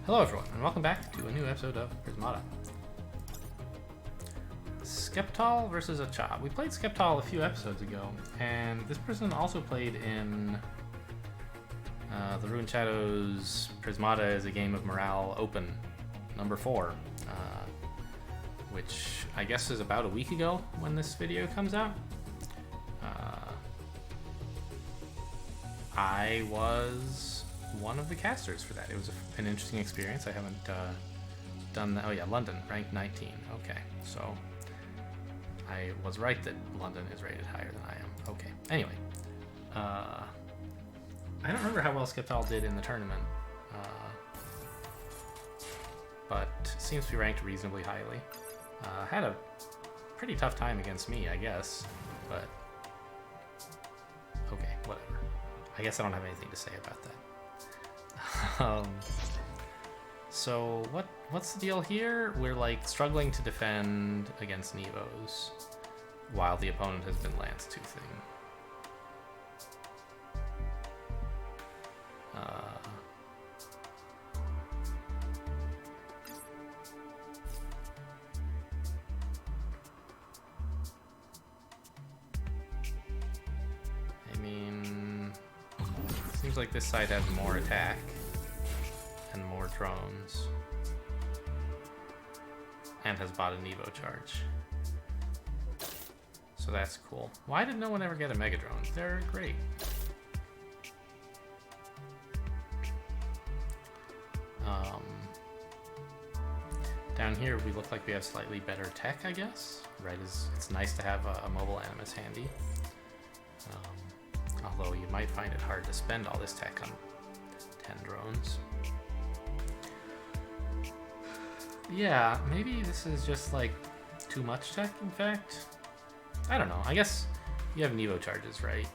Hello everyone, and welcome back to a new episode of Prismata. Skeptol versus a Chop. We played Skeptol a few episodes ago, and this person also played in the Ruined Shadows Prismata is a Game of Morale Open, number 4, which I guess is about a week ago when this video comes out. I was one of the casters for that. It was an interesting experience. I haven't done that. Oh yeah, London, ranked 19. Okay, so I was right that London is rated higher than I am. Okay, anyway. I don't remember how well Skeptol did in the tournament, but seems to be ranked reasonably highly. Had a pretty tough time against me, I guess, but okay, whatever. I guess I don't have anything to say about that. So what's the deal here? We're like struggling to defend against Nevos while the opponent has been lance toothing. Seems like this side has more attack and more drones, and has bought a Nevo charge. So that's cool. Why did no one ever get a Mega Drone? They're great. Down here we look like we have slightly better tech, I guess. Right, it's nice to have a mobile animus handy. Although you might find it hard to spend all this tech on 10 drones. Yeah, maybe this is just like too much tech, in fact. I don't know. I guess you have Nevo charges, right?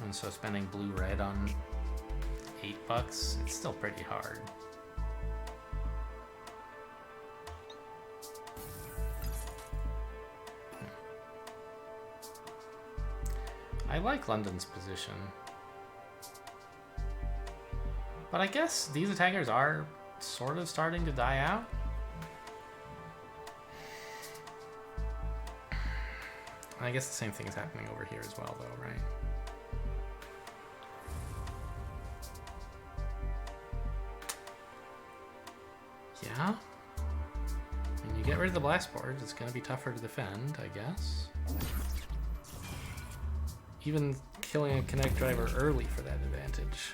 And so spending blue-red on $8, it's still pretty hard. I like London's position, but I guess these attackers are sort of starting to die out. I guess the same thing is happening over here as well, though, right? Yeah. When you get rid of the blast board, it's going to be tougher to defend, I guess. Even killing a Kinetic Driver early for that advantage.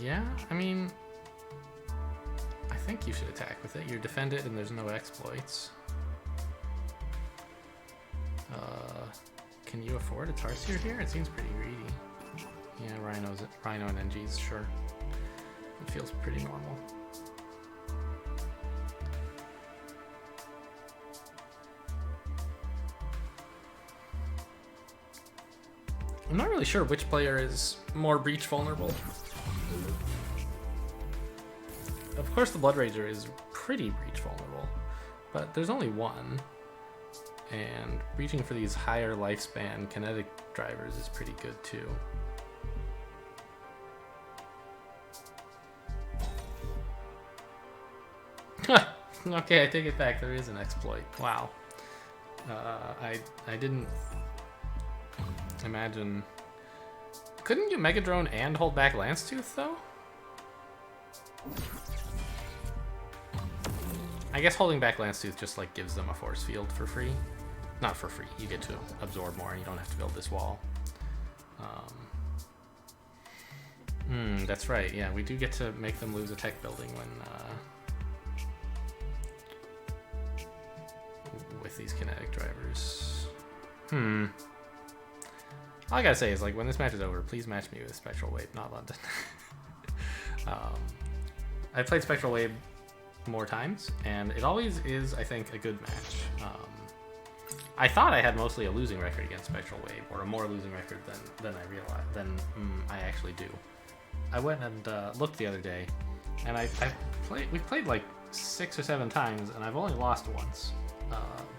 Yeah, I mean, I think you should attack with it. You defend it and there's no exploits. Can you afford a Tarsier here? It seems pretty greedy. Yeah, Rhino and NGs, sure. It feels pretty normal. I'm not really sure which player is more breach vulnerable. Of course the Blood Rager is pretty breach vulnerable, but there's only one. And reaching for these higher lifespan kinetic drivers is pretty good too. Okay, I take it back. There is an exploit. Wow. I didn't imagine. Couldn't you Mega Drone and hold back Lance Tooth though? I guess holding back Lance Tooth just like gives them a force field for free. Not for free, you get to absorb more and you don't have to build this wall. That's right, yeah, we do get to make them lose a tech building when with these kinetic drivers. All I gotta say is, like, when this match is over, please match me with Spectral Wave, not London. I played Spectral Wave more times, and it always is, I think, a good match. I thought I had mostly a losing record against Spectral Wave, or a more losing record than I realized, I actually do. I went and looked the other day, and we played like 6 or 7 times, and I've only lost once.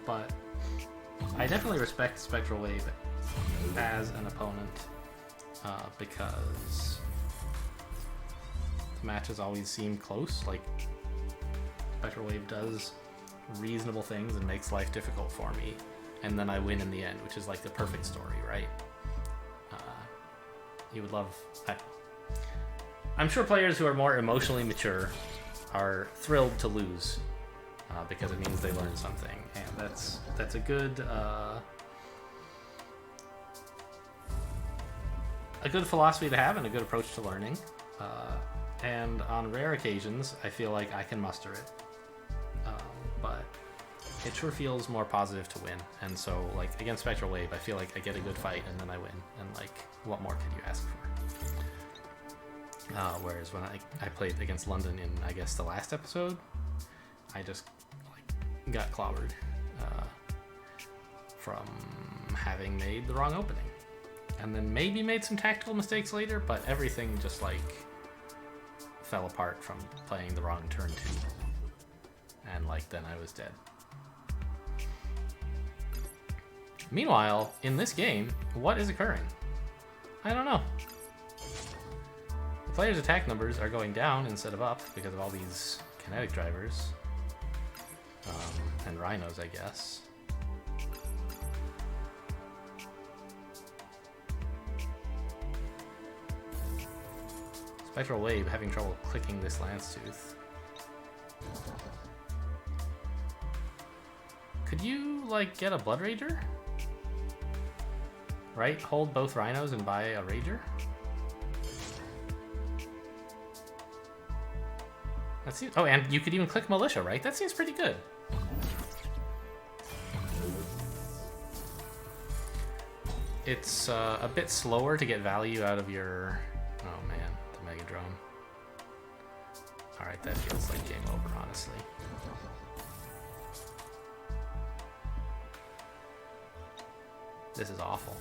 But I definitely respect Spectral Wave as an opponent, because the matches always seem close. Like, Spectral Wave does reasonable things and makes life difficult for me, and then I win in the end, which is like the perfect story, right? You would love... I'm sure players who are more emotionally mature are thrilled to lose, because it means they learn something, and that's a good philosophy to have and a good approach to learning. And on rare occasions, I feel like I can muster it, but it sure feels more positive to win. And so, like, against Spectral Wave, I feel like I get a good fight and then I win, and like, what more could you ask for? Whereas when I played against London in, I guess, the last episode, I just like got clobbered from having made the wrong opening, and then maybe made some tactical mistakes later, but everything just like fell apart from playing the wrong turn 2, and like then I was dead. Meanwhile, in this game, what is occurring? I don't know. The players' attack numbers are going down instead of up because of all these kinetic drivers. And rhinos, I guess. Spectral Wave having trouble clicking this Lance Tooth. Could you, like, get a Blood Rager? Right? Hold both rhinos and buy a Rager? That seems... Oh, and you could even click Militia, right? That seems pretty good. It's a bit slower to get value out of your... Oh man, the Mega Drone. Alright, that feels like game over, honestly. This is awful.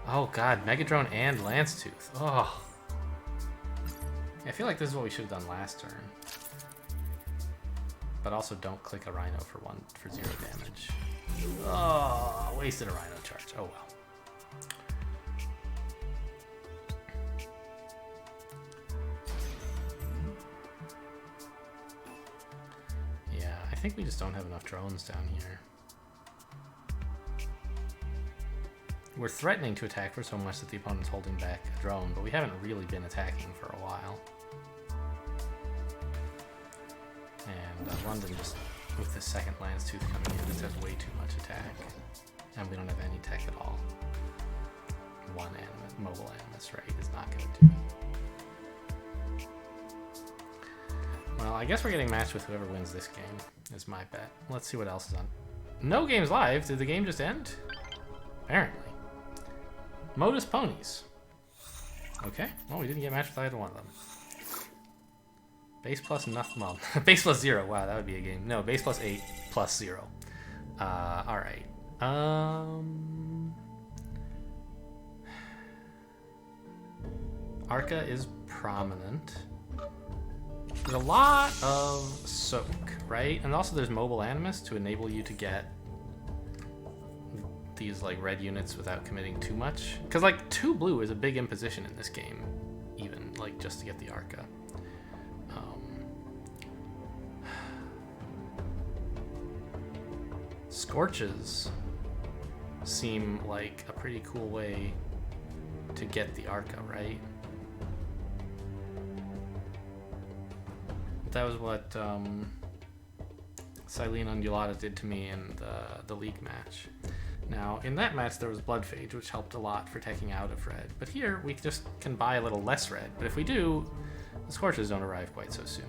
Oh god, Mega Drone and Lance Tooth. Oh. I feel like this is what we should have done last turn. But also don't click a Rhino for 0 damage. Oh, wasted a Rhino charge. Oh well. Yeah, I think we just don't have enough drones down here. We're threatening to attack for so much that the opponent's holding back a drone, but we haven't really been attacking for a while. And London, just with the second Lance Tooth coming in, just has way too much attack. And we don't have any tech at all. One mobile animus, right, is not going to do it. Well, I guess we're getting matched with whoever wins this game, is my bet. Let's see what else is on. No games live? Did the game just end? Apparently. Modus Ponies. Okay, well, we didn't get matched with either one of them. Base plus nothing. Well, base plus 0. Wow, that would be a game. No, base plus 8 plus 0. Alright. Arca is prominent. There's a lot of soak, right? And also there's mobile animus to enable you to get these like red units without committing too much. Because like 2 blue is a big imposition in this game, even like just to get the Arca. Scorches seem like a pretty cool way to get the Arca, right? That was what Silene Undulata did to me in the league match. Now, in that match, there was Blood Phage, which helped a lot for taking out of red. But here, we just can buy a little less red. But if we do, the Scorches don't arrive quite so soon.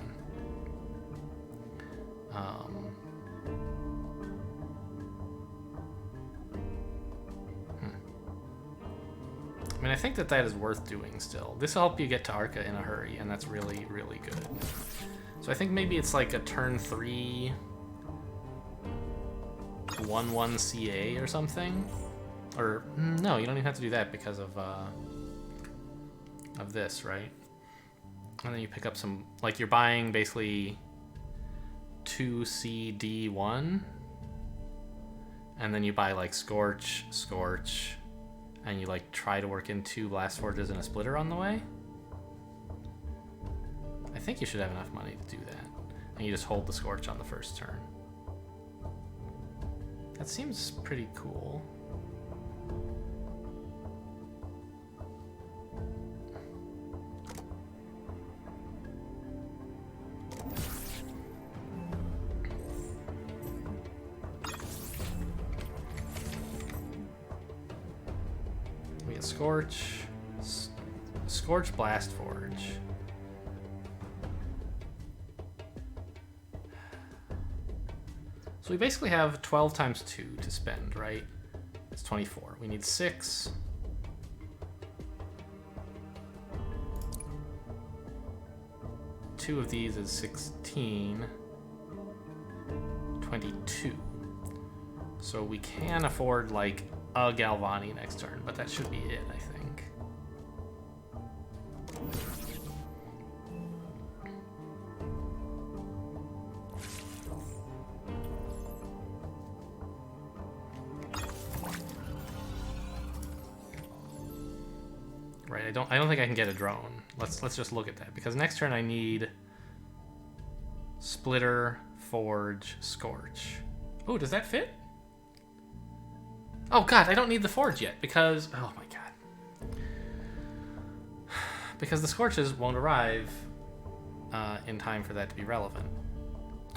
I mean, I think that is worth doing still. This will help you get to Arca in a hurry, and that's really, really good. So I think maybe it's like a turn 3 1/1 CA or something. Or no, you don't even have to do that because of this, right? And then you pick up some, like you're buying basically 2CD1, and then you buy like Scorch, and you like try to work in 2 Blast Forges and a Splitter on the way. I think you should have enough money to do that. And you just hold the Scorch on the first turn. That seems pretty cool. We get Scorch Blast Forge. So we basically have 12 times 2 to spend, right? It's 24. We need 6. Two of these is 16. 22. So we can afford like a Galvani next turn, but that should be it, I think. Right, I don't think I can get a drone. Let's just look at that, because next turn I need Splitter, Forge, Scorch. Oh, does that fit? Oh god, I don't need the Forge yet because oh my god. Because the Scorches won't arrive in time for that to be relevant.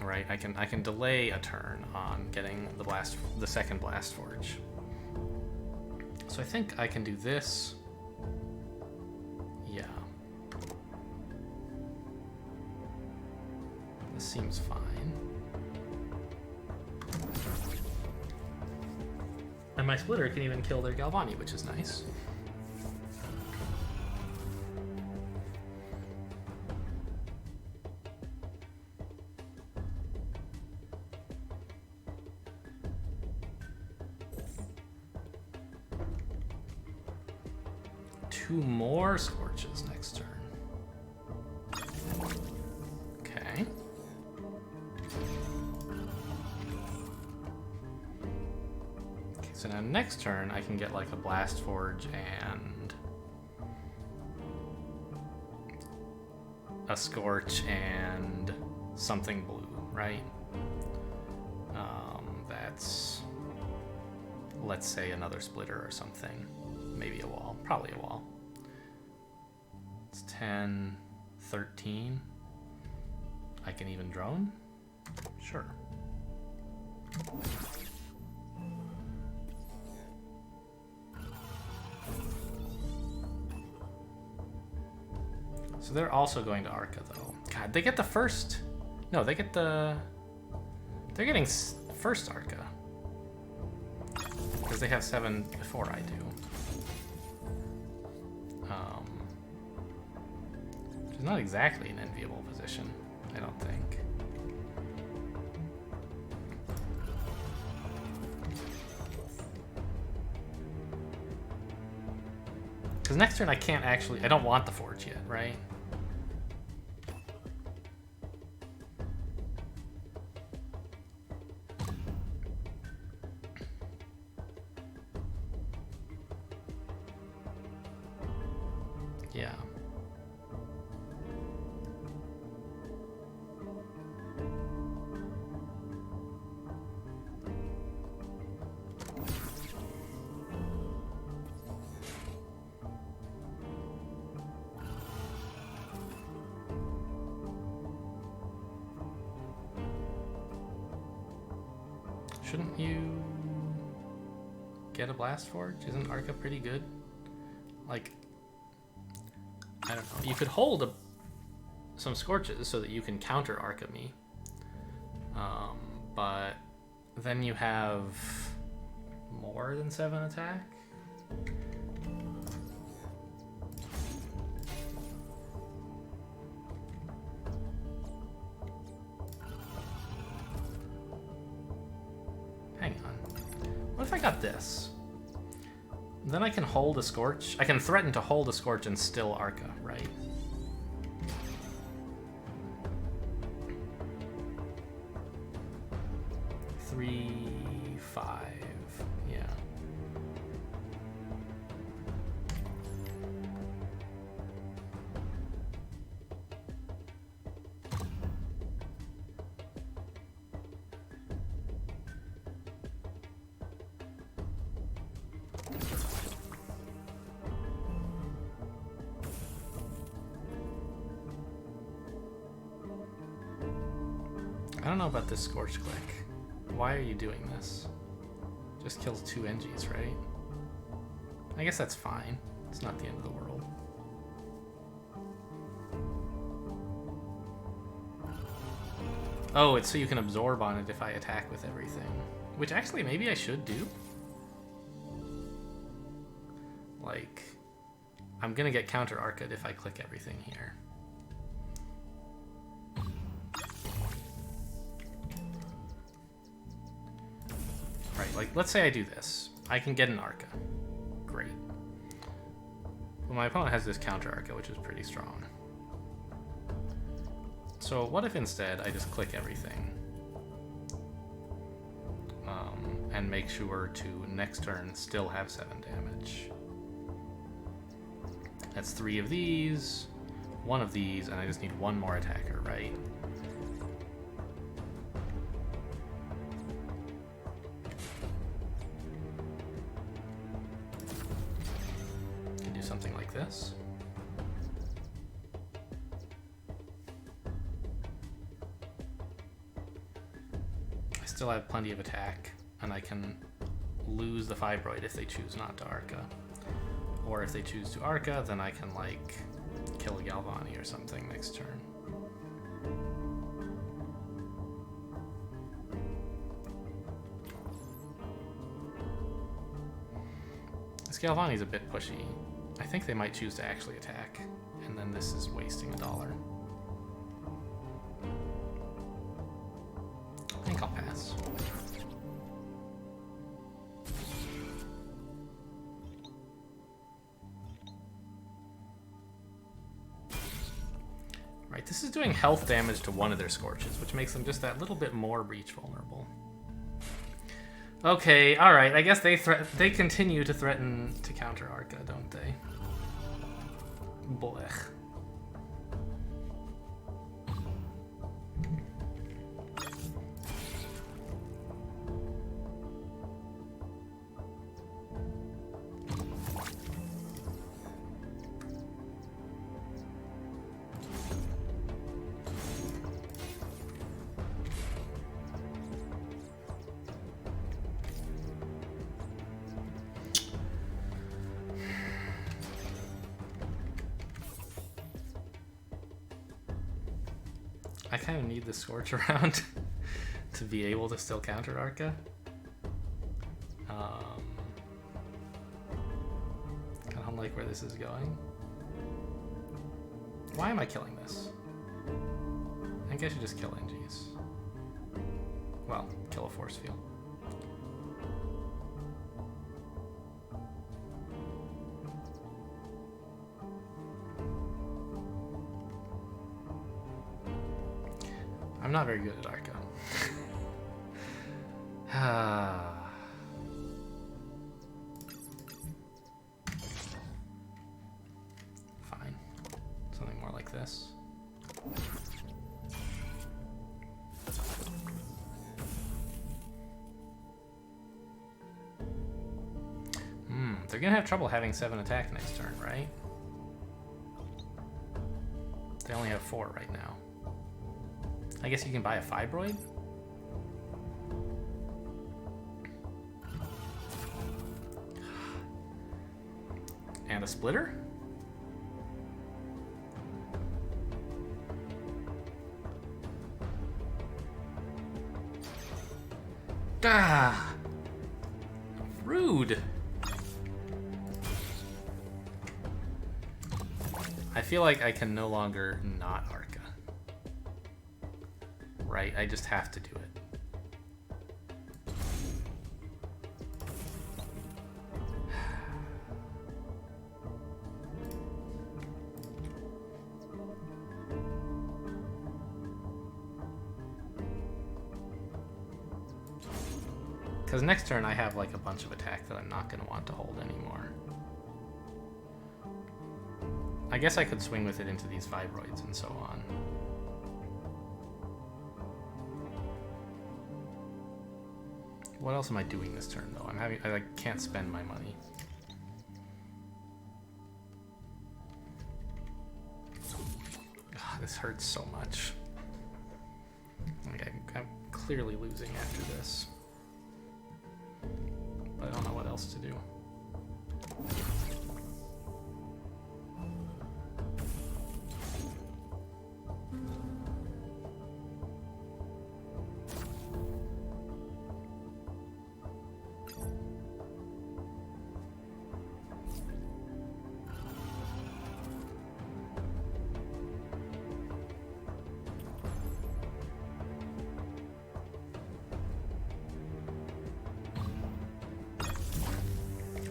Right? I can delay a turn on getting the second Blast Forge. So I think I can do this. Yeah. This seems fine. And my Splitter can even kill their Galvani, which is nice. Two more Scorches next turn. Okay. So now next turn I can get like a Blast Forge and a Scorch and something blue, right? That's, let's say, another Splitter or something. Maybe a wall, probably a wall. It's 10, 13. I can even drone? Sure. So they're also going to Arca, though. God, they get the first... No, they get the... They're getting first Arca. Because they have 7 before I do. Which is not exactly an enviable position, I don't think. Because next turn I can't actually... I don't want the Forge yet, right? Yeah. Shouldn't you get a Blast Forge? Isn't Arca pretty good? Like, I don't know. You could hold some Scorches so that you can counter Arca me. But then you have more than 7 attack? if I got this? Then I can hold a Scorch. I can threaten to hold a Scorch and still Arca, right? Three, 5, yeah. I don't know about this Scorch Click. Why are you doing this? Just kills 2 NGs, right? I guess that's fine. It's not the end of the world. Oh, it's so you can absorb on it if I attack with everything. Which actually maybe I should do. Like, I'm gonna get counter Arca'd if I click everything here. Right, like, let's say I do this. I can get an Arca. Great. Well, my opponent has this counter Arca, which is pretty strong. So what if instead I just click everything? And make sure to, next turn, still have 7 damage. That's 3 of these, 1 of these, and I just need 1 more attacker, right? Can do something like this. I still have plenty of attack, and I can lose the Fibroid if they choose not to Arca. Or if they choose to Arca, then I can, like, kill a Galvani or something next turn. This Galvani's a bit pushy. I think they might choose to actually attack, and then this is wasting $1. I think I'll pass. Right, this is doing health damage to 1 of their Scorches, which makes them just that little bit more breach vulnerable. Okay, alright, I guess they continue to threaten to counter Arca, don't they? Blech. I kind of need the Scorch around to be able to still counter Arca. I don't like where this is going. Why am I killing this? I think I should just kill NGs. Well, kill a force field. I'm not very good at Arca. Fine. Something more like this. They're gonna have trouble having 7 attack next turn, right? They only have 4 right now. I guess you can buy a Fibroid? And a Splitter? Ah! Rude! I feel like I can no longer not Arca. Right? I just have to do it. Because next turn I have like a bunch of attack that I'm not going to want to hold anymore. I guess I could swing with it into these Vibroids and so on. What else am I doing this turn though? I like, can't spend my money. Ugh, this hurts so much. Like, I'm clearly losing after this. But I don't know what else to do.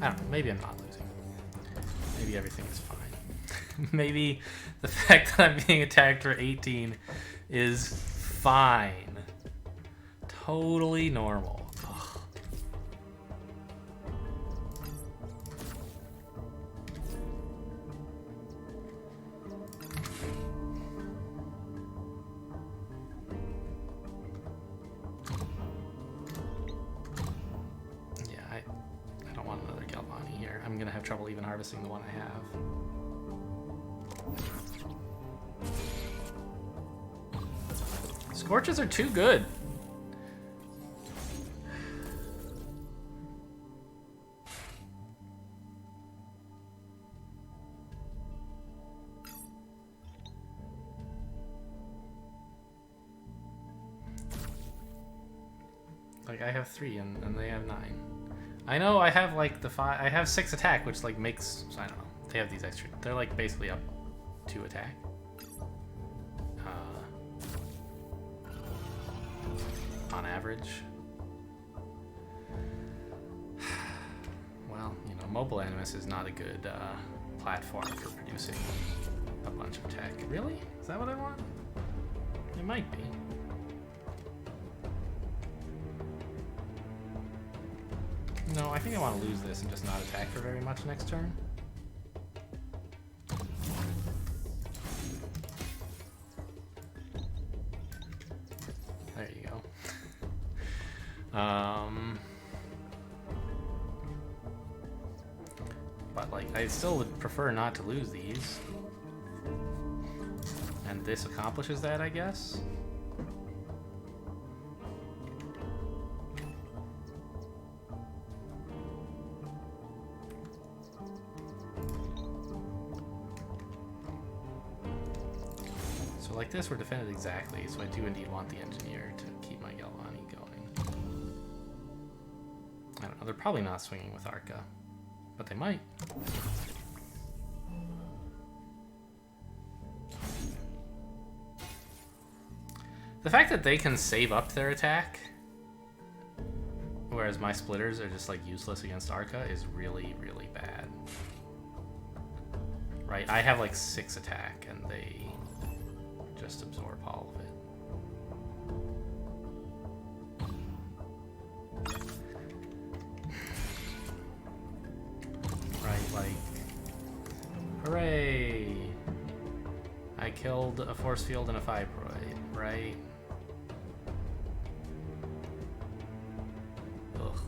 I don't know, maybe I'm not losing. Maybe everything is fine. Maybe the fact that I'm being attacked for 18 is fine. Totally normal. Ugh. I'm gonna have trouble even harvesting the one I have. Scorches are too good. Like, I have 3 and they have 9. I know I have like the 5. I have 6 attack, which like makes, I don't know. They have these extra. They're like basically up 2 attack. On average. Well, you know, Mobile Animus is not a good platform for producing a bunch of tech. Really? Is that what I want? It might be. No, I think I want to lose this and just not attack for very much next turn. There you go. But like, I still would prefer not to lose these. And this accomplishes that, I guess. Like this, we're defended exactly, so I do indeed want the engineer to keep my Galvani going. I don't know, they're probably not swinging with Arca, but they might. The fact that they can save up their attack, whereas my splitters are just like useless against Arca, is really, really bad. Right, I have like 6 attack and they just absorb all of it. Right, like, hooray! I killed a force field and a fibroid, right? Ugh.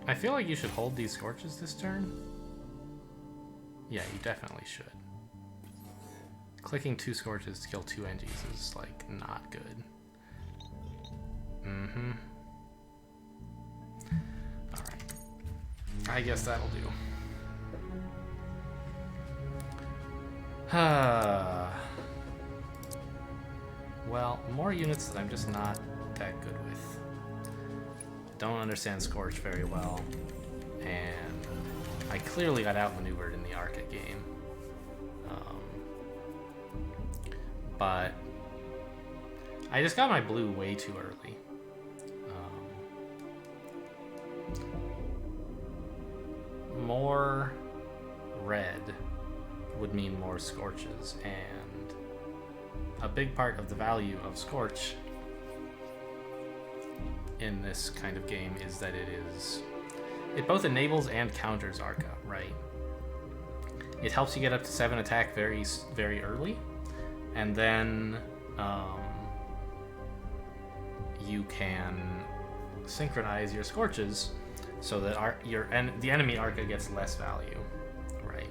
I feel like you should hold these Scorches this turn. Yeah, you definitely should. Clicking 2 Scorches to kill 2 Engies is, like, not good. Mm-hmm. Alright. I guess that'll do. Well, more units that I'm just not that good with. Don't understand Scorch very well, and I clearly got outmaneuvered in the Arca game. But I just got my blue way too early. More red would mean more Scorches, and a big part of the value of Scorch in this kind of game is that it both enables and counters Arca, right? It helps you get up to 7 attack very, very early, and then you can synchronize your Scorches so that the enemy Arca gets less value, right?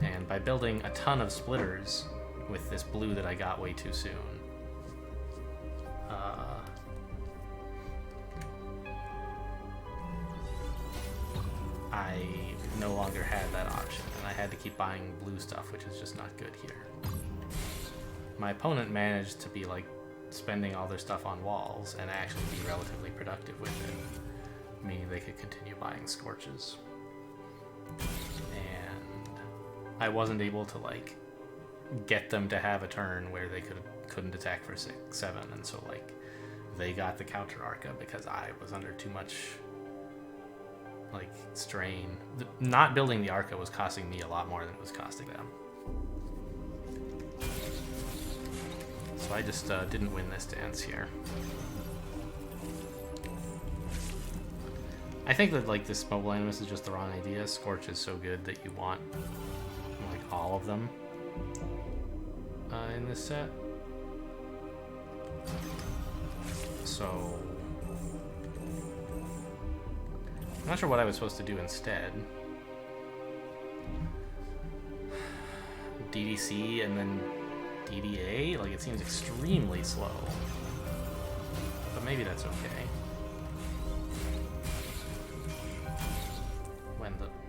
And by building a ton of splitters with this blue that I got way too soon, I no longer had that option, and I had to keep buying blue stuff, which is just not good here. My opponent managed to be like spending all their stuff on walls and actually be relatively productive with it, meaning they could continue buying Scorches. And I wasn't able to like get them to have a turn where they couldn't attack for 6, 7, and so like they got the counter Arca because I was under too much like strain. Not building the Arca was costing me a lot more than it was costing them. So I just didn't win this dance here. I think that like this mobile animus is just the wrong idea. Scorch is so good that you want like all of them in this set. So I'm not sure what I was supposed to do instead. DDC and then DDA? Like, it seems extremely slow. But maybe that's okay.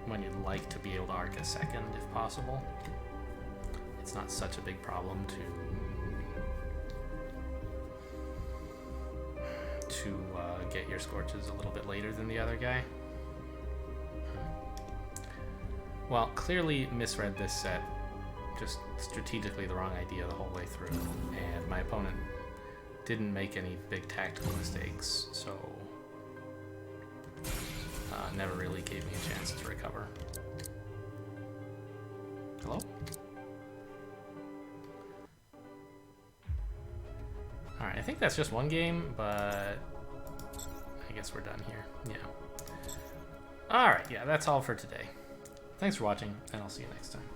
When you'd like to be able to arc a second, if possible. It's not such a big problem to get your Scorches a little bit later than the other guy. Well, clearly misread this set. Just strategically the wrong idea the whole way through, and my opponent didn't make any big tactical mistakes, so never really gave me a chance to recover. Hello? Alright, I think that's just one game, but I guess we're done here. Yeah. Alright, yeah, that's all for today. Thanks for watching, and I'll see you next time.